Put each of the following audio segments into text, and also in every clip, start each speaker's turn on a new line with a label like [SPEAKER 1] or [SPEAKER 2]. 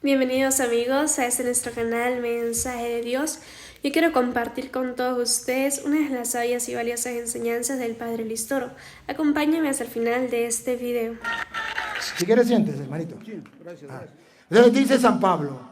[SPEAKER 1] Bienvenidos amigos a este nuestro canal Mensaje de Dios. Yo quiero compartir con todos ustedes una de las sabias y valiosas enseñanzas del Padre Luis Toro. Acompáñame hasta el final de este video.
[SPEAKER 2] Si quieres siéntese, hermanito.
[SPEAKER 3] Sí, gracias.
[SPEAKER 2] Entonces dice San Pedro,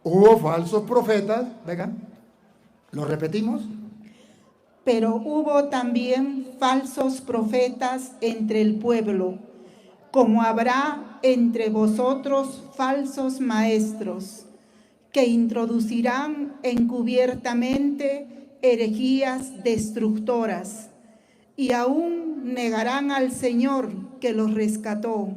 [SPEAKER 2] hubo falsos profetas, vengan, ¿lo repetimos?
[SPEAKER 4] Pero hubo también falsos profetas entre el pueblo, como habrá entre vosotros falsos maestros, que introducirán encubiertamente herejías destructoras, y aún negarán al Señor que los rescató,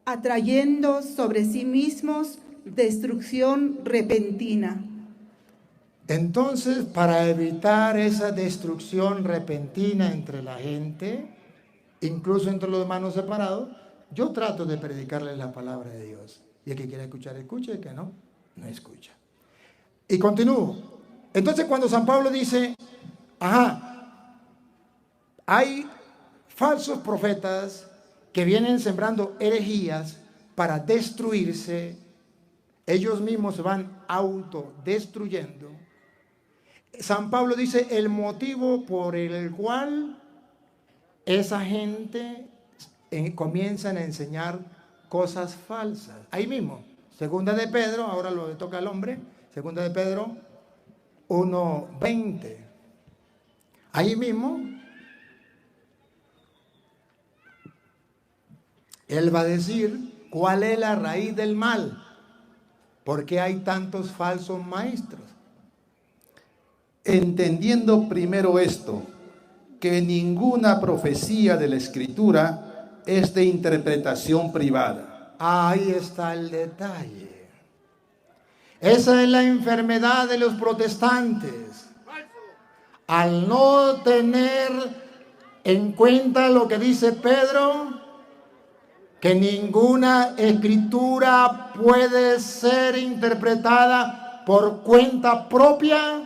[SPEAKER 4] atrayendo sobre sí mismos destrucción repentina.
[SPEAKER 2] Entonces, para evitar esa destrucción repentina entre la gente, incluso entre los hermanos separados, yo trato de predicarles la palabra de Dios. Y el que quiera escuchar, escuche, el que no, no escucha. Y continúo. Entonces, cuando San Pablo dice, hay falsos profetas que vienen sembrando herejías para destruirse, ellos mismos se van autodestruyendo. San Pablo dice el motivo por el cual esa gente comienzan a enseñar cosas falsas. Ahí mismo, segunda de Pedro, ahora lo le toca al hombre, segunda de Pedro 1:20. Ahí mismo, él va a decir cuál es la raíz del mal, por qué hay tantos falsos maestros.
[SPEAKER 3] Entendiendo primero esto, que ninguna profecía de la Escritura es de interpretación privada.
[SPEAKER 2] Ahí está el detalle. Esa es la enfermedad de los protestantes. Al no tener en cuenta lo que dice Pedro, que ninguna escritura puede ser interpretada por cuenta propia,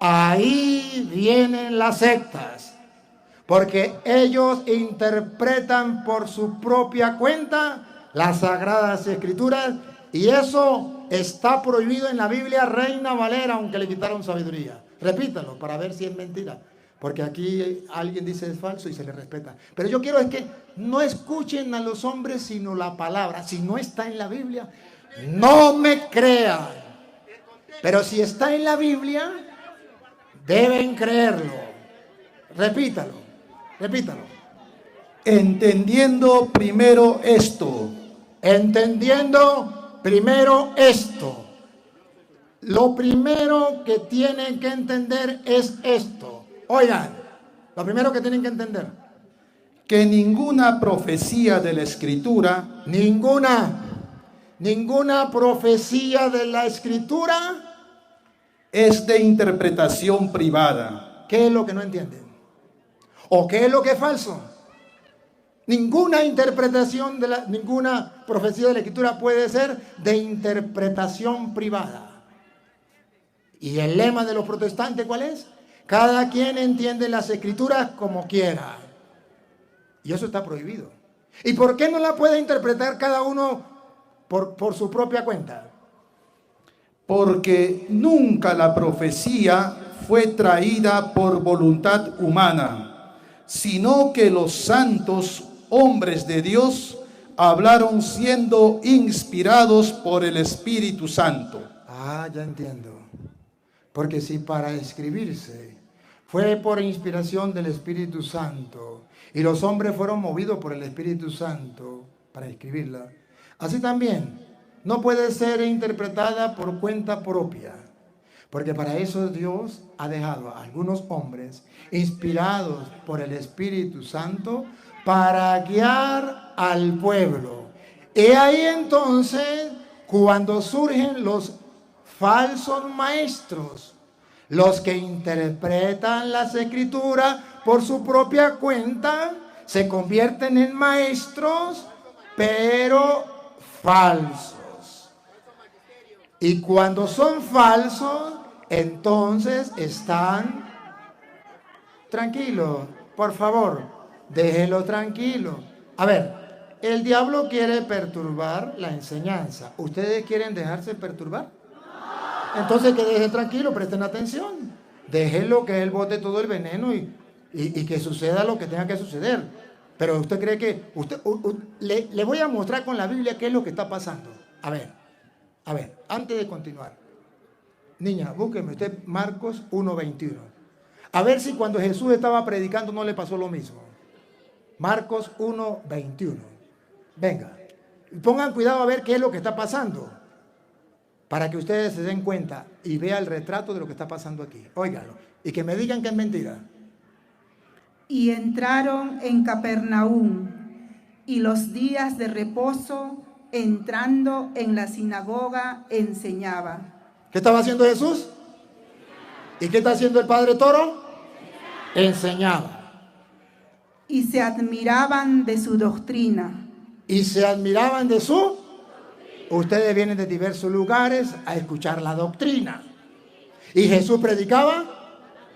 [SPEAKER 2] ahí vienen las sectas, porque ellos interpretan por su propia cuenta las sagradas escrituras, y eso está prohibido en la Biblia Reina Valera, aunque le quitaron sabiduría. Repítalo para ver si es mentira, porque aquí alguien dice es falso y se le respeta. Pero yo quiero es que no escuchen a los hombres sino la palabra. Si no está en la Biblia, no me crean, pero si está en la Biblia, deben creerlo. Repítalo.
[SPEAKER 3] Entendiendo primero esto.
[SPEAKER 2] Entendiendo primero esto. Lo primero que tienen que entender es esto. Oigan, lo primero que tienen que entender.
[SPEAKER 3] Que ninguna profecía de la Escritura,
[SPEAKER 2] ninguna profecía de la Escritura
[SPEAKER 3] es de interpretación privada.
[SPEAKER 2] ¿Qué es lo que no entienden? ¿O qué es lo que es falso? Ninguna interpretación ninguna profecía de la Escritura puede ser de interpretación privada. ¿Y el lema de los protestantes cuál es? Cada quien entiende las Escrituras como quiera. Y eso está prohibido. ¿Y por qué no la puede interpretar cada uno por su propia cuenta?
[SPEAKER 3] Porque nunca la profecía fue traída por voluntad humana, sino que los santos hombres de Dios hablaron siendo inspirados por el Espíritu Santo.
[SPEAKER 2] Ya entiendo. Porque si para escribirse fue por inspiración del Espíritu Santo y los hombres fueron movidos por el Espíritu Santo para escribirla, así también no puede ser interpretada por cuenta propia, porque para eso Dios ha dejado a algunos hombres inspirados por el Espíritu Santo para guiar al pueblo. Y ahí entonces cuando surgen los falsos maestros, los que interpretan las Escrituras por su propia cuenta, se convierten en maestros, pero falsos. Y cuando son falsos, entonces están tranquilos. Por favor, déjenlo tranquilo. A ver, el diablo quiere perturbar la enseñanza. ¿Ustedes quieren dejarse perturbar? Entonces que dejen tranquilo, presten atención. Déjenlo que él bote todo el veneno y que suceda lo que tenga que suceder. Pero usted cree que... le voy a mostrar con la Biblia qué es lo que está pasando. A ver, antes de continuar. Niña, búsqueme usted Marcos 1:21. A ver si cuando Jesús estaba predicando no le pasó lo mismo. Marcos 1:21. Venga, pongan cuidado a ver qué es lo que está pasando, para que ustedes se den cuenta y vean el retrato de lo que está pasando aquí. Óiganlo, y que me digan que es mentira.
[SPEAKER 4] Y entraron en Capernaum, y los días de reposo, entrando en la sinagoga, enseñaba.
[SPEAKER 2] ¿Qué estaba haciendo Jesús? ¿Y qué está haciendo el Padre Toro? Enseñaba.
[SPEAKER 4] Y se admiraban de su doctrina.
[SPEAKER 2] Y se admiraban de su... Ustedes vienen de diversos lugares a escuchar la doctrina. Y Jesús predicaba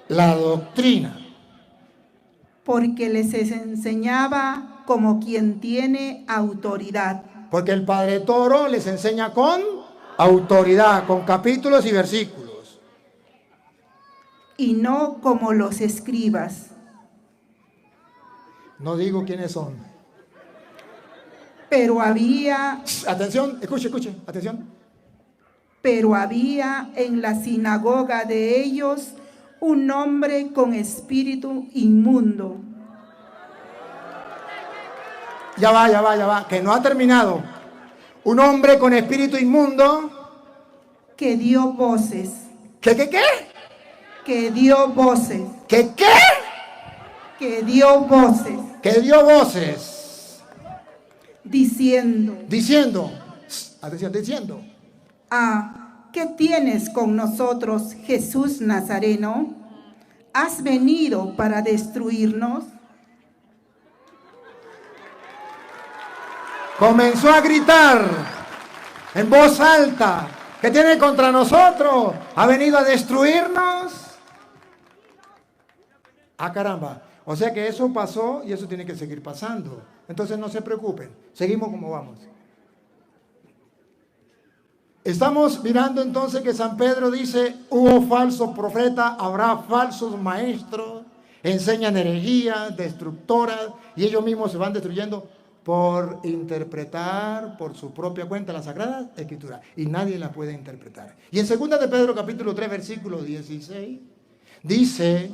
[SPEAKER 2] la doctrina.
[SPEAKER 4] Porque les enseñaba como quien tiene autoridad.
[SPEAKER 2] Porque el Padre Toro les enseña con autoridad, con capítulos y versículos.
[SPEAKER 4] Y no como los escribas.
[SPEAKER 2] No digo quiénes son.
[SPEAKER 4] Pero había...
[SPEAKER 2] Atención, escuche, atención.
[SPEAKER 4] Pero había en la sinagoga de ellos un hombre con espíritu inmundo.
[SPEAKER 2] Ya va, que no ha terminado. Un hombre con espíritu inmundo.
[SPEAKER 4] Que dio voces.
[SPEAKER 2] ¿Qué?
[SPEAKER 4] Que dio voces.
[SPEAKER 2] ¿Qué?
[SPEAKER 4] Que dio voces.
[SPEAKER 2] Que dio voces.
[SPEAKER 4] Diciendo.
[SPEAKER 2] Atención, diciendo.
[SPEAKER 4] ¿Qué tienes con nosotros, Jesús Nazareno? ¿Has venido para destruirnos?
[SPEAKER 2] Comenzó a gritar en voz alta. ¿Qué tiene contra nosotros? ¿Ha venido a destruirnos? Caramba. O sea que eso pasó y eso tiene que seguir pasando. Entonces no se preocupen. Seguimos como vamos. Estamos mirando entonces que San Pedro dice, hubo falsos profetas, habrá falsos maestros, enseñan herejías, destructoras, y ellos mismos se van destruyendo por interpretar por su propia cuenta las Sagradas Escrituras, y nadie la puede interpretar. Y en 2 de Pedro capítulo 3 versículo 16 dice,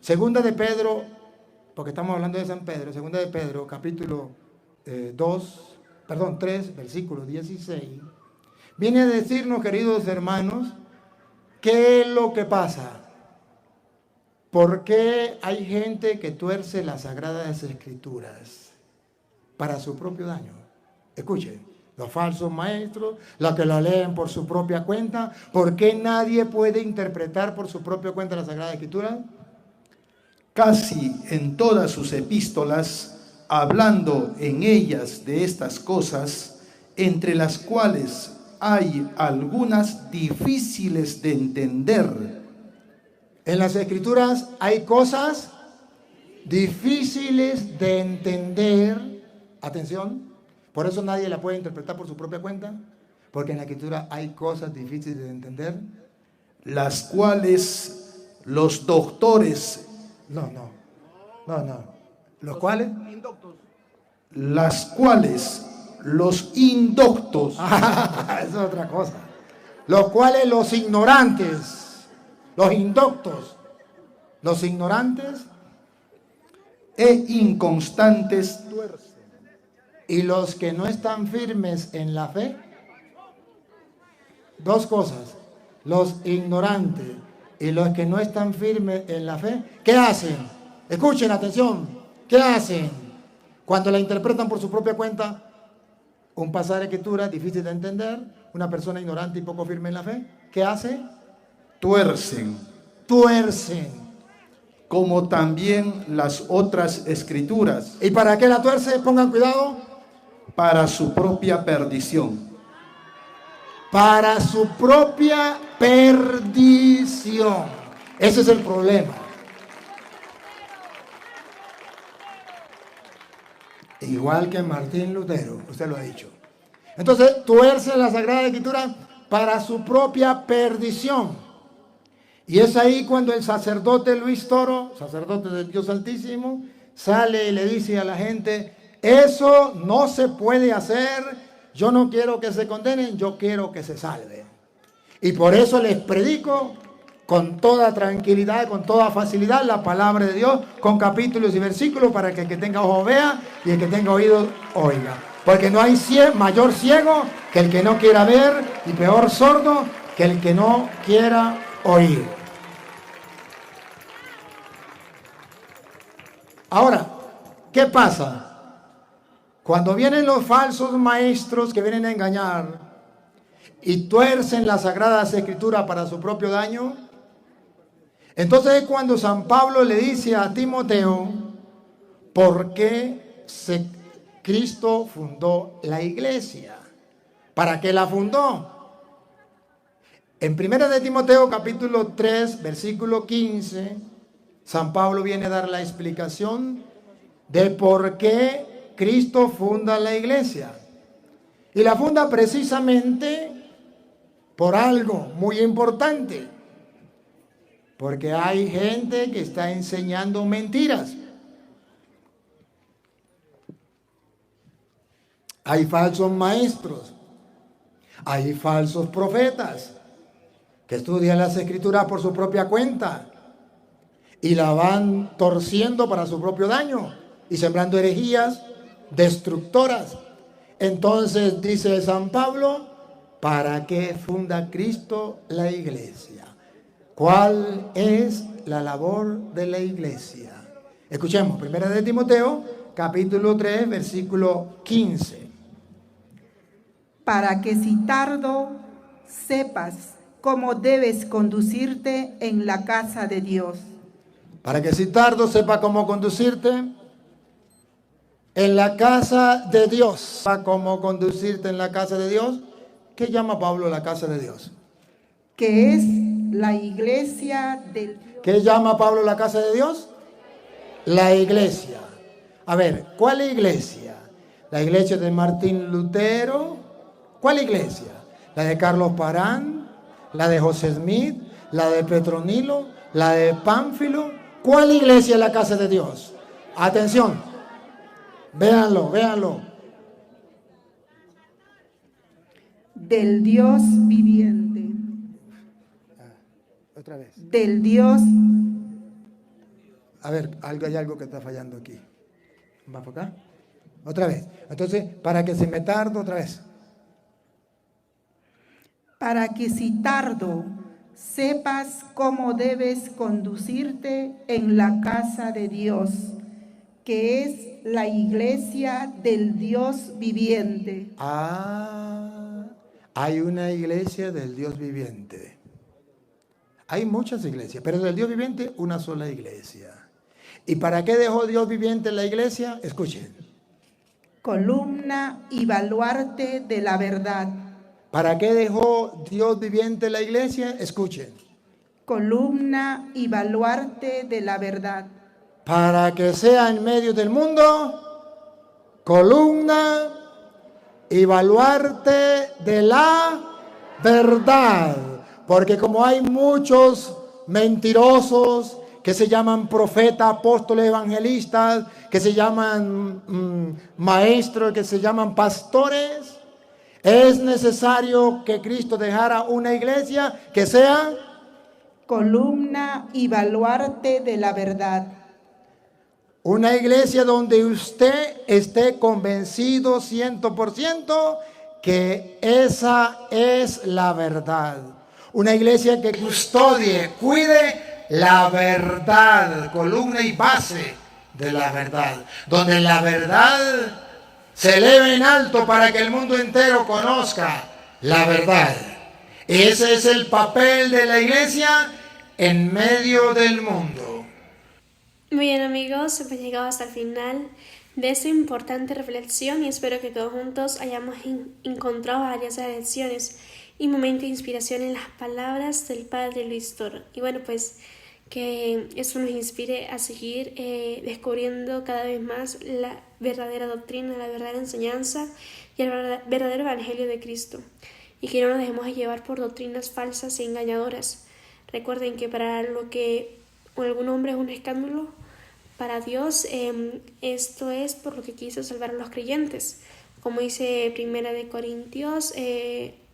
[SPEAKER 2] 2 de Pedro, porque estamos hablando de San Pedro, 2 de Pedro capítulo 3 versículo 16, viene a decirnos, queridos hermanos, qué es lo que pasa. ¿Por qué hay gente que tuerce las Sagradas Escrituras para su propio daño? Escuche, los falsos maestros, los que la leen por su propia cuenta. ¿Por qué nadie puede interpretar por su propia cuenta la Sagrada Escritura?
[SPEAKER 3] Casi en todas sus epístolas, hablando en ellas de estas cosas, entre las cuales hay algunas difíciles de entender.
[SPEAKER 2] En las Escrituras hay cosas difíciles de entender. Atención, por eso nadie la puede interpretar por su propia cuenta, porque en la Escritura hay cosas difíciles de entender,
[SPEAKER 3] las cuales los doctores...
[SPEAKER 2] No. ¿Los cuales?
[SPEAKER 3] Las cuales los indoctos...
[SPEAKER 2] Esa es otra cosa. Los cuales los ignorantes, los indoctos, los ignorantes
[SPEAKER 3] e inconstantes
[SPEAKER 2] y los que no están firmes en la fe. Dos cosas, los ignorantes y los que no están firmes en la fe. ¿Qué hacen? Escuchen, atención. ¿Qué hacen? Cuando la interpretan por su propia cuenta, un pasaje de Escritura difícil de entender, una persona ignorante y poco firme en la fe, ¿qué hace?
[SPEAKER 3] Tuercen. Como también las otras Escrituras.
[SPEAKER 2] ¿Y para qué la tuerce? Pongan cuidado.
[SPEAKER 3] Para su propia perdición.
[SPEAKER 2] Para su propia perdición. Ese es el problema. Igual que Martín Lutero, usted lo ha dicho. Entonces, tuerce la Sagrada Escritura para su propia perdición. Y es ahí cuando el sacerdote Luis Toro, sacerdote del Dios Altísimo, sale y le dice a la gente: eso no se puede hacer, yo no quiero que se condenen, yo quiero que se salven. Y por eso les predico con toda tranquilidad, con toda facilidad, la palabra de Dios, con capítulos y versículos, para que el que tenga ojo vea y el que tenga oído oiga. Porque no hay mayor ciego que el que no quiera ver, y peor sordo que el que no quiera oír. Ahora, ¿qué pasa? Cuando vienen los falsos maestros que vienen a engañar y tuercen las Sagradas Escrituras para su propio daño, entonces es cuando San Pablo le dice a Timoteo por qué Cristo fundó la iglesia. ¿Para qué la fundó? En 1 de Timoteo capítulo 3, versículo 15, San Pablo viene a dar la explicación de por qué Cristo funda la iglesia. Y la funda precisamente por algo muy importante. Porque hay gente que está enseñando mentiras. Hay falsos maestros. Hay falsos profetas que estudian las Escrituras por su propia cuenta y la van torciendo para su propio daño y sembrando herejías destructoras. Entonces dice San Pablo: ¿para qué funda Cristo la iglesia? ¿Cuál es la labor de la iglesia? Escuchemos, 1 de Timoteo, capítulo 3, versículo 15.
[SPEAKER 4] Para que si tardo sepas cómo debes conducirte en la casa de Dios.
[SPEAKER 2] Para que si tardo sepa cómo conducirte en la casa de Dios. ¿Para cómo conducirte en la casa de Dios? ¿Qué llama Pablo la casa de Dios?
[SPEAKER 4] Que es la iglesia del Dios.
[SPEAKER 2] ¿Qué llama Pablo la casa de Dios? La iglesia. A ver, ¿cuál iglesia? ¿La iglesia de Martín Lutero? ¿Cuál iglesia? ¿La de Carlos Parán? ¿La de José Smith? ¿La de Petronilo? ¿La de Pánfilo? ¿Cuál iglesia es la casa de Dios? Atención, véanlo, véanlo.
[SPEAKER 4] Del Dios viviente.
[SPEAKER 2] Otra vez.
[SPEAKER 4] Del Dios.
[SPEAKER 2] A ver, hay algo que está fallando aquí. ¿Va para acá? Otra vez. Entonces, para que se me tarde otra vez.
[SPEAKER 4] Para que si tardo sepas cómo debes conducirte en la casa de Dios, que es la iglesia del Dios viviente.
[SPEAKER 2] Ah, hay una iglesia del Dios viviente. Hay muchas iglesias, pero del Dios viviente una sola iglesia. ¿Y para qué dejó Dios viviente la iglesia? Escuchen.
[SPEAKER 4] Columna y baluarte de la verdad.
[SPEAKER 2] ¿Para qué dejó Dios viviente la iglesia? Escuchen.
[SPEAKER 4] Columna y baluarte de la verdad.
[SPEAKER 2] Para que sea en medio del mundo columna y baluarte de la verdad. Porque como hay muchos mentirosos que se llaman profetas, apóstoles, evangelistas, que se llaman maestros, que se llaman pastores, es necesario que Cristo dejara una iglesia que sea
[SPEAKER 4] columna y baluarte de la verdad.
[SPEAKER 2] Una iglesia donde usted esté convencido 100% que esa es la verdad. Una iglesia que custodie, cuide la verdad, columna y base de la verdad. Donde la verdad se eleve en alto para que el mundo entero conozca la verdad. Ese es el papel de la iglesia en medio del mundo.
[SPEAKER 1] Muy bien, amigos, hemos llegado hasta el final de esta importante reflexión y espero que todos juntos hayamos encontrado varias lecciones y momentos de inspiración en las palabras del Padre Luis Toro. Y bueno, pues que eso nos inspire a seguir descubriendo cada vez más la verdadera doctrina, la verdadera enseñanza y el verdadero evangelio de Cristo, y que no nos dejemos llevar por doctrinas falsas y engañadoras. Recuerden que para lo que algún hombre es un escándalo, para Dios esto es por lo que quiso salvar a los creyentes, como dice 1 Corintios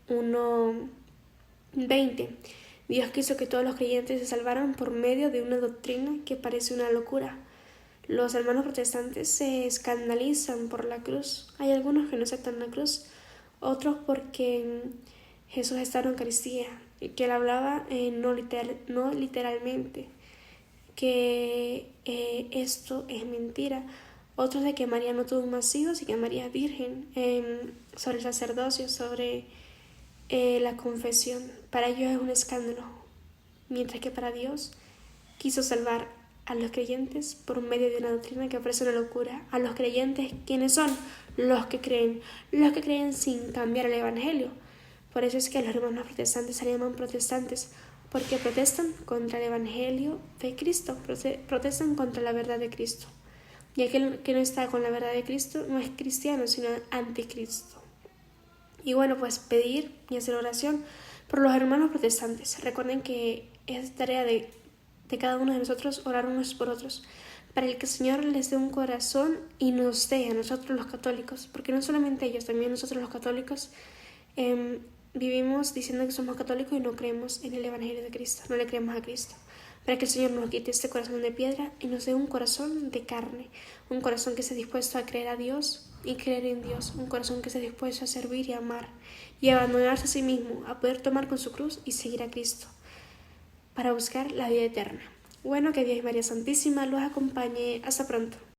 [SPEAKER 1] 1:20. Dios quiso que todos los creyentes se salvaran por medio de una doctrina que parece una locura. Los hermanos protestantes se escandalizan por la cruz. Hay algunos que no aceptan la cruz, otros porque Jesús está en la Eucaristía y que él hablaba no literalmente, que esto es mentira. Otros de que María no tuvo más hijos y que María es virgen, sobre el sacerdocio, sobre la confesión. Para ellos es un escándalo, mientras que para Dios quiso salvar a los creyentes por medio de una doctrina que parece una locura. A los creyentes, ¿quiénes son? Los que creen sin cambiar el evangelio. Por eso es que los hermanos protestantes se llaman protestantes, porque protestan contra el evangelio de Cristo, protestan contra la verdad de Cristo. Y aquel que no está con la verdad de Cristo no es cristiano, sino anticristo. Y bueno, pues pedir y hacer oración por los hermanos protestantes. Recuerden que es tarea de cada uno de nosotros orar unos por otros, para el que el Señor les dé un corazón y nos dé a nosotros los católicos, porque no solamente ellos, también nosotros los católicos vivimos diciendo que somos católicos y no creemos en el evangelio de Cristo, no le creemos a Cristo. Para que el Señor nos quite este corazón de piedra y nos dé un corazón de carne, un corazón que esté dispuesto a creer a Dios y creer en Dios, un corazón que esté dispuesto a servir y amar y abandonarse a sí mismo, a poder tomar con su cruz y seguir a Cristo para buscar la vida eterna. Bueno, que Dios y María Santísima los acompañe. Hasta pronto.